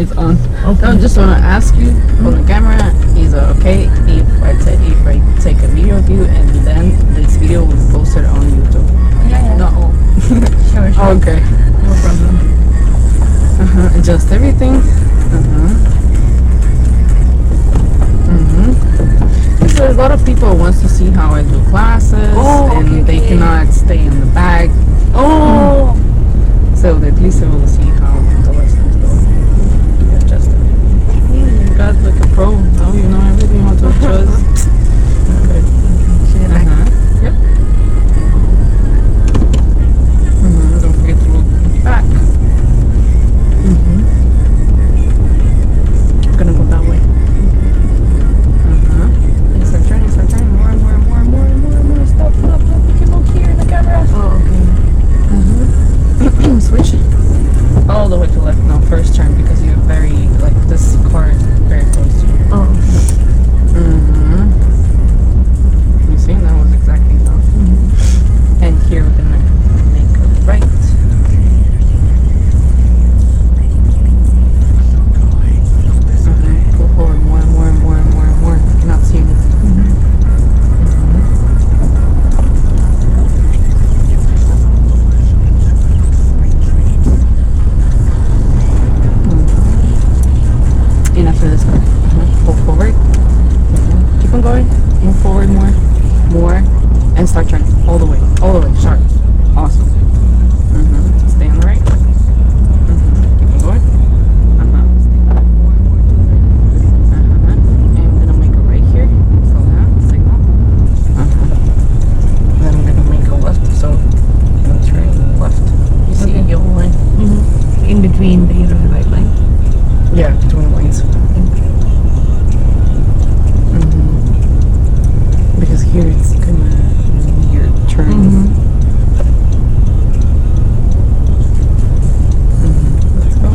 It's on. Okay. I just want to ask you on the camera, is it okay if I take a video of you and then this video will be posted on YouTube? Yeah. Not all. Sure. Okay. No problem. Adjust everything. Because a lot of people wants to see how I do classes, and they cannot stay in the bag. Oh. So at least they will see how the lessons go. Adjust it. You got like a pro. Now you know everything how to adjust. Okay. Yep. Don't forget to look back. I'm gonna go that way. Start turning. More. Stop. You can look here in the camera. Oh, okay. Switch. All the way to left. No, first turn because you're very, like, this car is very close to you. Oh. You see, that was exactly enough. And here we're gonna make a right. Pull forward more. You cannot see anything. And after this car, pull forward. Keep on going. Move forward more, and start turning all the way, sharp. Awesome. Stay on the right. Keep on going. And we're gonna make a right here. Slow down. Signal. Then we're gonna make a left. So let's turn left. You see a yellow line? In between the yellow and white line. Yeah, between the lanes. Because here it's kind of weird turn. Let's go.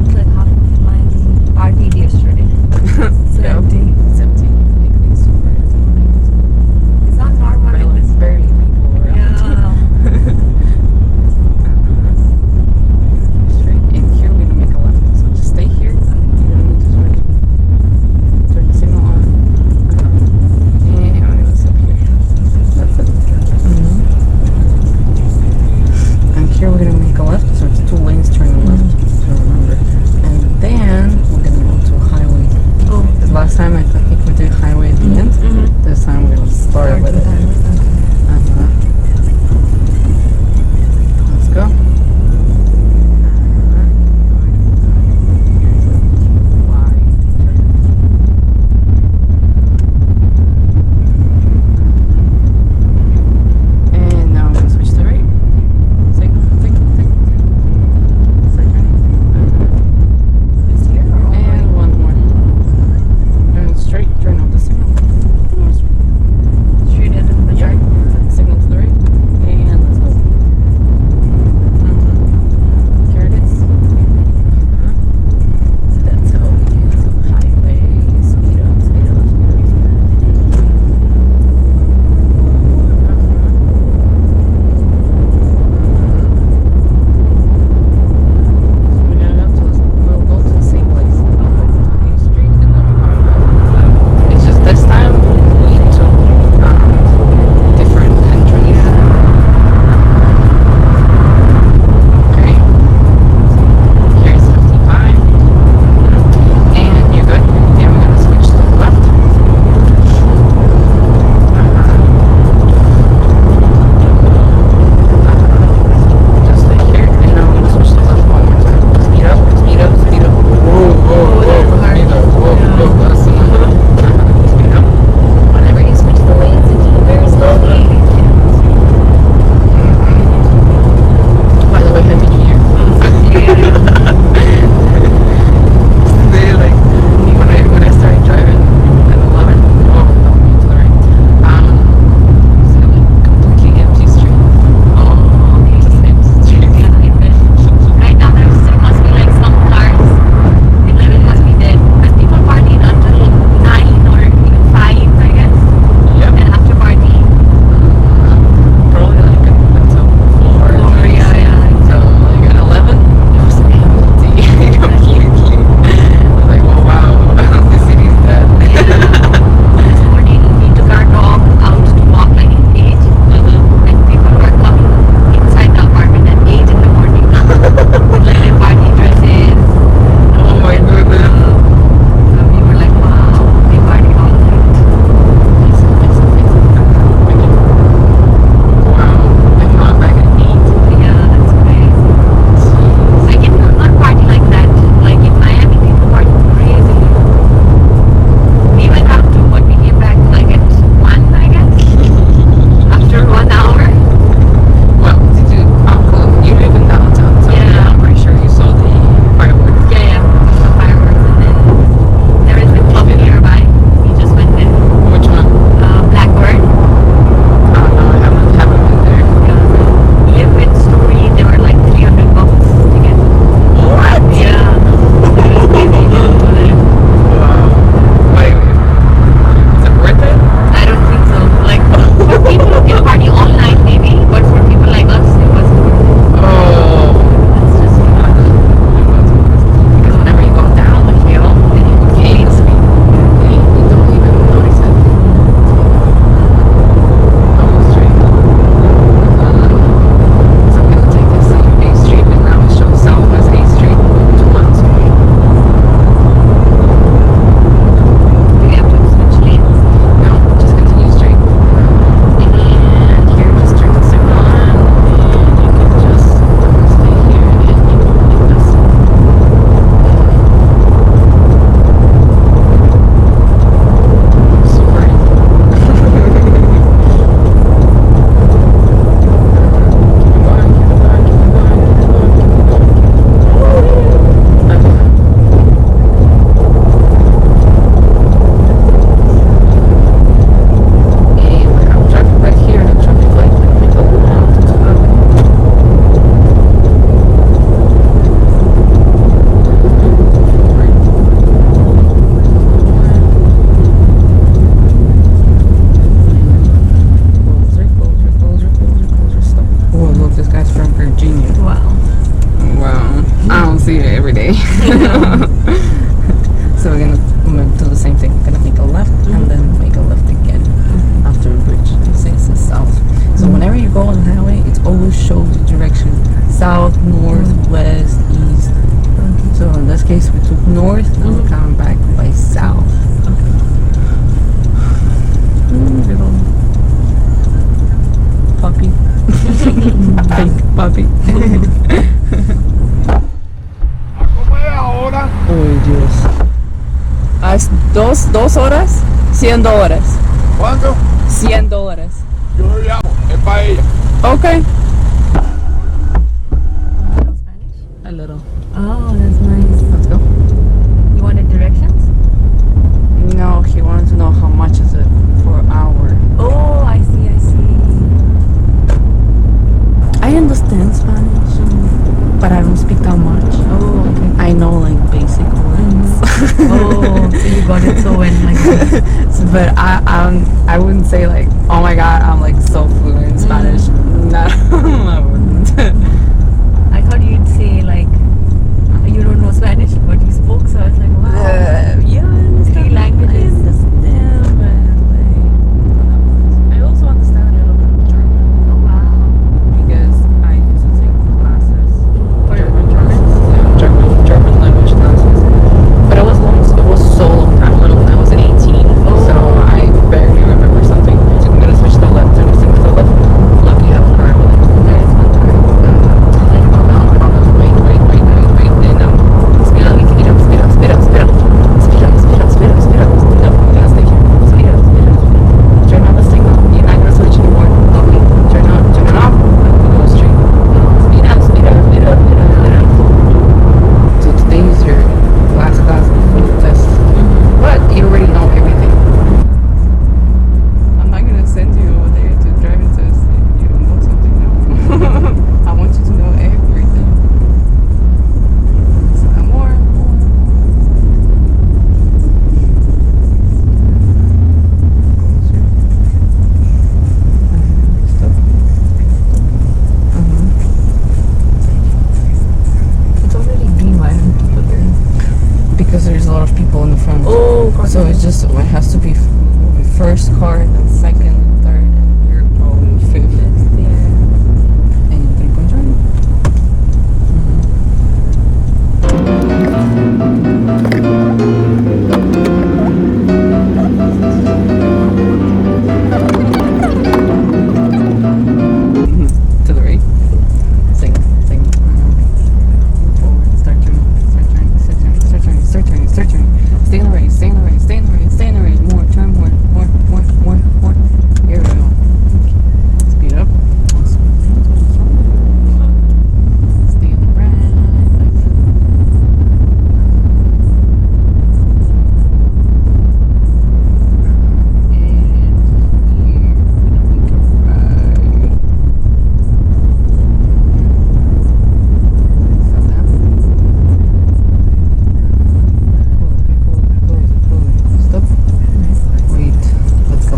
It's like half of my party yesterday. It's empty. It's empty. It's super empty. It's not normal. It's barely people around. Yeah. Straight. And here we're gonna make a left. So just stay here. You don't need to switch. Turn the signal on. And I'm gonna step here. That's it. And here we're gonna make a left. So it's 2 lanes turning left. So remember. And then we're gonna go to highway. Oh. Because last time I think we did highway at the end. This time we're gonna start with it. Let's go. And now I'm gonna switch to right. Signal. Start turning. And one more. Turn straight. Turn off the signal. Straight in. way. So we're gonna do the same thing. We're gonna make a left and then make a left again after a bridge. It says the south. So whenever you go on the highway, it always shows the direction: south, north, west, east. So in this case, we took north and we're coming back by south. Little puppy. Pink puppy. ¿Cómo es ahora? Uy, Dios. ¿Es dos horas? $100. ¿Cuánto? $100. Yo lo llamo, es para ella. Okay. Spanish? A little. Oh, that's nice. Let's go. You wanted directions? No, he wanted to know how much is it for an hour. Oh, I see, I see. I understand Spanish, but I don't speak that much. Oh, okay. I know like basic words. Oh, so you got it so in like But I wouldn't say like, oh my god, I'm like so fluent in Spanish. No, I wouldn't. I thought you'd say like you don't know Spanish, but you spoke, so I was like, wow. Yeah, I understand. 3 languages. I understand, but like, I also understand a little bit of German Oh wow. because I used to take classes. For German language classes. But it was so long time ago when I was 18. So I barely remember something. So I'm gonna switch to the left and sing to the left. Look, you have a car with it. There's one time. Wait. And speed up. We're gonna stay here. Speed up. Turn on the signal. You're not gonna switch anymore. Okay. Turn it off. Go straight. Speed up. So today is your last class before the test. But you already know everything. I'm not gonna send you over there to driving test if you don't know something now. I want you to know everything. So more. Stop. It's already green. Why haven't you put it? Because there's a lot of people in the front. Oh, So it's just, it has to be first car, then second, third, and you're probably fifth. And you think I'm driving? To the right. Sing. Forward. Start turning. Stay in the right. More. Turn more. Here we go. Speed up. Stay in the right. Stop. Wait. Let's go.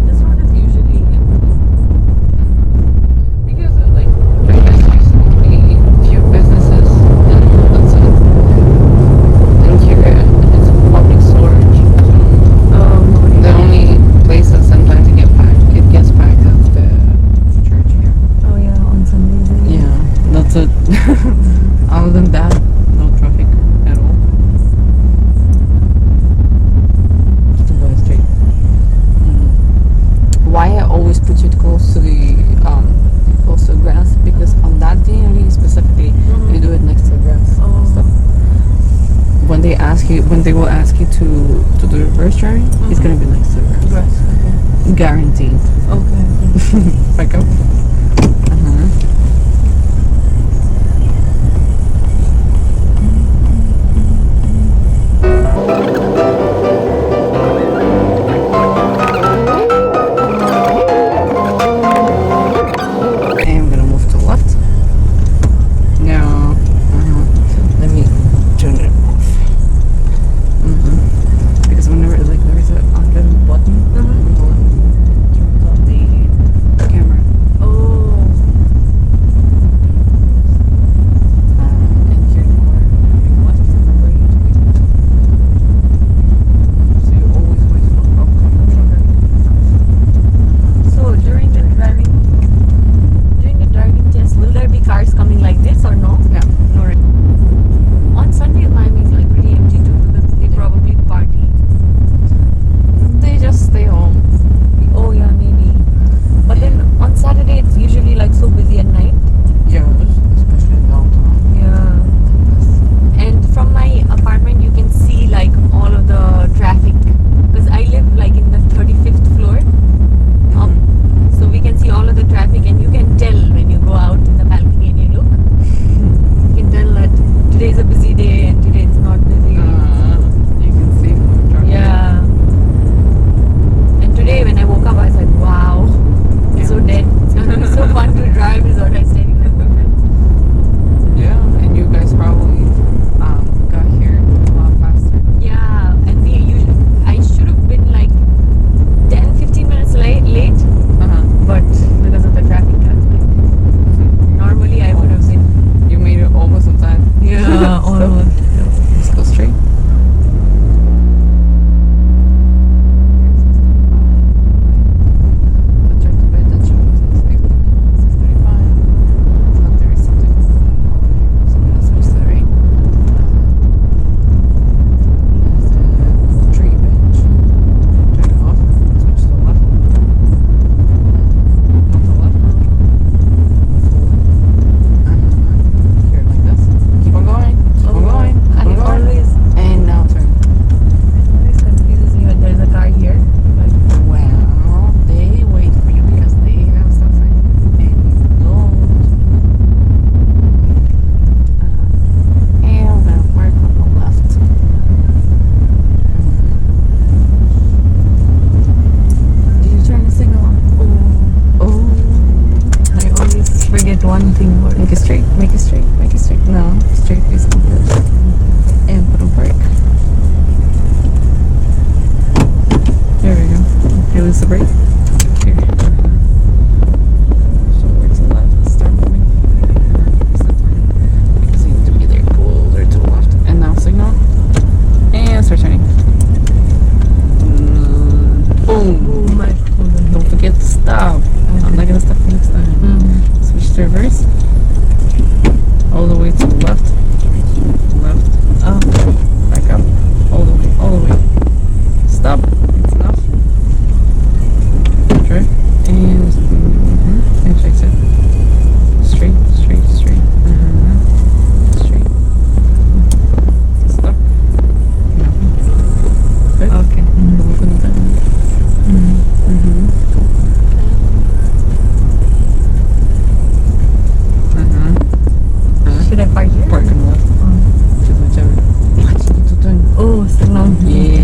This road is usually because like there used to be few businesses and that's it. And here it's a public storage. The only place that sometimes it gets packed is the church here. Oh yeah, on Sundays. Yeah, that's it. Other than that, no traffic at all. Just going straight. Why I always put it close to the grass, because on that DMV specifically, you do it next to the grass. So when they will ask you to do reverse driving, it's gonna be next to the grass. Guaranteed. Okay. Back up. And I'm gonna move to the left. one thing about Make it straight, make it straight, make it straight. No, straight is good. And put on park. There we go. Release the brake. Here. So we're to the left. Start moving. Because you need to be there closer to the left. And now signal. And start turning. Boom. Oh my god. Don't forget to stop. I'm not gonna stop next time. Switch to reverse. All the way to the left. Left. Up. Back up. All the way. All the way. Stop. It's enough. Drive. And fix it. Straight, straight, straight. Straight. Stop. No. Good. Okay. Open it down. Should I park here? Park on the left. Just whichever. What you need to turn. Oh, signal. Yeah.